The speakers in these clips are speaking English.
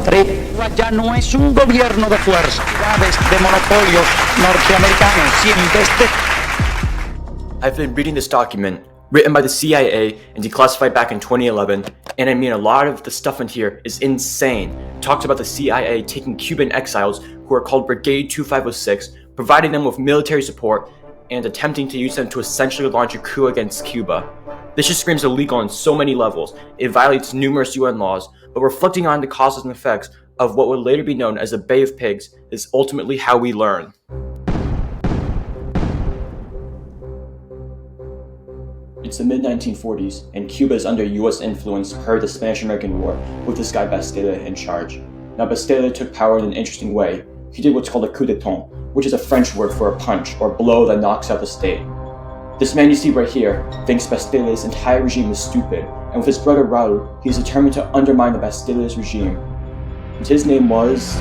Cuba ya no es un gobierno de fuerza, de monopolios norteamericanos y en vez de... I've been reading this document, written by the CIA and declassified back in 2011, and I mean a lot of the stuff in here is insane. It talks about the CIA taking Cuban exiles who are called Brigade 2506, providing them with military support, and attempting to use them to essentially launch a coup against Cuba. This just screams illegal on so many levels. It violates numerous UN laws, but reflecting on the causes and effects of what would later be known as the Bay of Pigs is ultimately how we learn. It's the mid-1940s, and Cuba is under US influence per the Spanish-American War, with this guy Bastilla in charge. Now Bastilla took power in an interesting way. He did what's called a coup d'état, which is a French word for a punch, or blow that knocks out the state. This man you see right here thinks Bastilla's entire regime is stupid, and with his brother Raul, he is determined to undermine the Bastilla's regime. And his name was...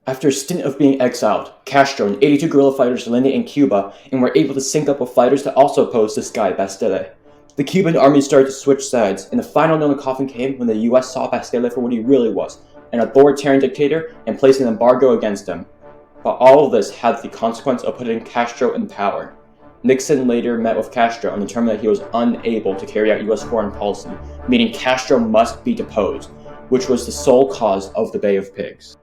After a stint of being exiled, Castro and 82 guerrilla fighters landed in Cuba and were able to sync up with fighters that also opposed this guy, Bastilla. The Cuban army started to switch sides, and the final nail in the coffin came when the US saw Bastilla for what he really was, an authoritarian dictator, and placed an embargo against him. But all of this had the consequence of putting Castro in power. Nixon later met with Castro and determined that he was unable to carry out US foreign policy, meaning Castro must be deposed, which was the sole cause of the Bay of Pigs.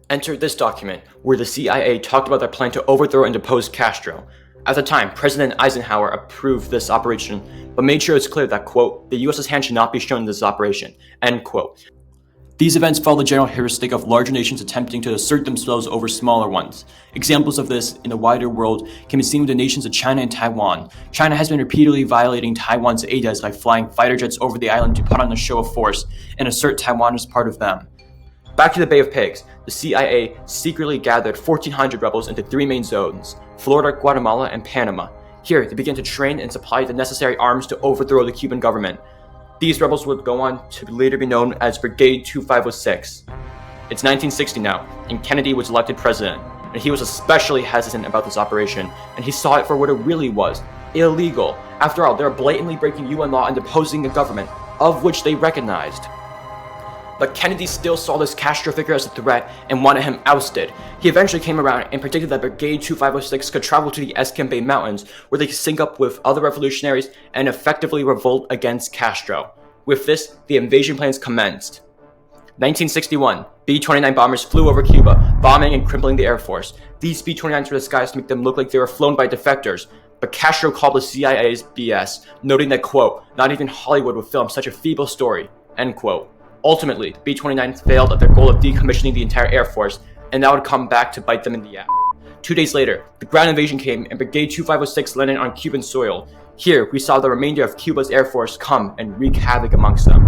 Enter this document, where the CIA talked about their plan to overthrow and depose Castro. At the time, President Eisenhower approved this operation, but made sure it's clear that, quote, the US's hand should not be shown in this operation, end quote. These events follow the general heuristic of larger nations attempting to assert themselves over smaller ones. Examples of this in the wider world can be seen with the nations of China and Taiwan. China has been repeatedly violating Taiwan's ADAs by flying fighter jets over the island to put on a show of force and assert Taiwan as part of them. Back to the Bay of Pigs, the CIA secretly gathered 1,400 rebels into three main zones, Florida, Guatemala, and Panama. Here, they began to train and supply the necessary arms to overthrow the Cuban government. These rebels would go on to later be known as Brigade 2506. It's 1960 now, and Kennedy was elected president, and he was especially hesitant about this operation, and he saw it for what it really was, illegal. After all, they were blatantly breaking UN law and deposing a government, of which they recognized. But Kennedy still saw this Castro figure as a threat and wanted him ousted. He eventually came around and predicted that Brigade 2506 could travel to the Escambay Mountains, where they could sync up with other revolutionaries and effectively revolt against Castro. With this, the invasion plans commenced. 1961, B-29 bombers flew over Cuba, bombing and crippling the Air Force. These B-29s were disguised to make them look like they were flown by defectors, but Castro called the CIA's BS, noting that, quote, not even Hollywood would film such a feeble story, end quote. Ultimately, the B-29s failed at their goal of decommissioning the entire Air Force, and that would come back to bite them in the ass. 2 days later, the ground invasion came and Brigade 2506 landed on Cuban soil. Here, we saw the remainder of Cuba's Air Force come and wreak havoc amongst them.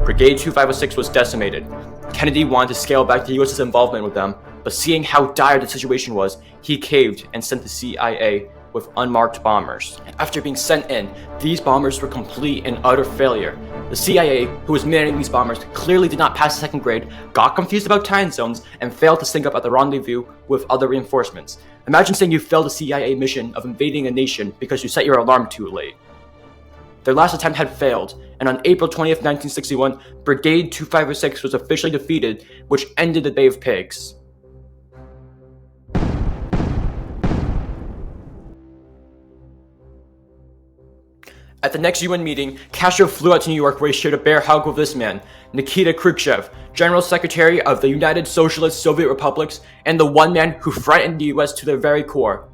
Brigade 2506 was decimated. Kennedy wanted to scale back the US's involvement with them, but seeing how dire the situation was, he caved and sent the CIA with unmarked bombers. After being sent in, these bombers were complete and utter failure. The CIA, who was manning these bombers, clearly did not pass the second grade, got confused about time zones, and failed to sync up at the rendezvous with other reinforcements. Imagine saying you failed a CIA mission of invading a nation because you set your alarm too late. Their last attempt had failed, and on April 20th, 1961, Brigade 2506 was officially defeated, which ended the Bay of Pigs. At the next UN meeting, Castro flew out to New York where he shared a bear hug with this man, Nikita Khrushchev, General Secretary of the United Socialist Soviet Republics and the one man who frightened the US to their very core.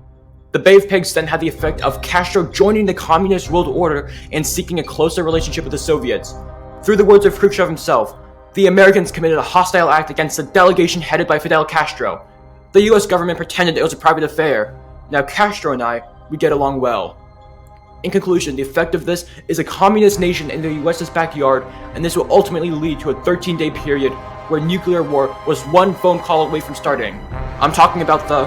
The Bay of Pigs then had the effect of Castro joining the communist world order and seeking a closer relationship with the Soviets. Through the words of Khrushchev himself, the Americans committed a hostile act against a delegation headed by Fidel Castro. The US government pretended it was a private affair. Now Castro and we get along well. In conclusion, the effect of this is a communist nation in the US's backyard, and this will ultimately lead to a 13-day period where nuclear war was one phone call away from starting. I'm talking about the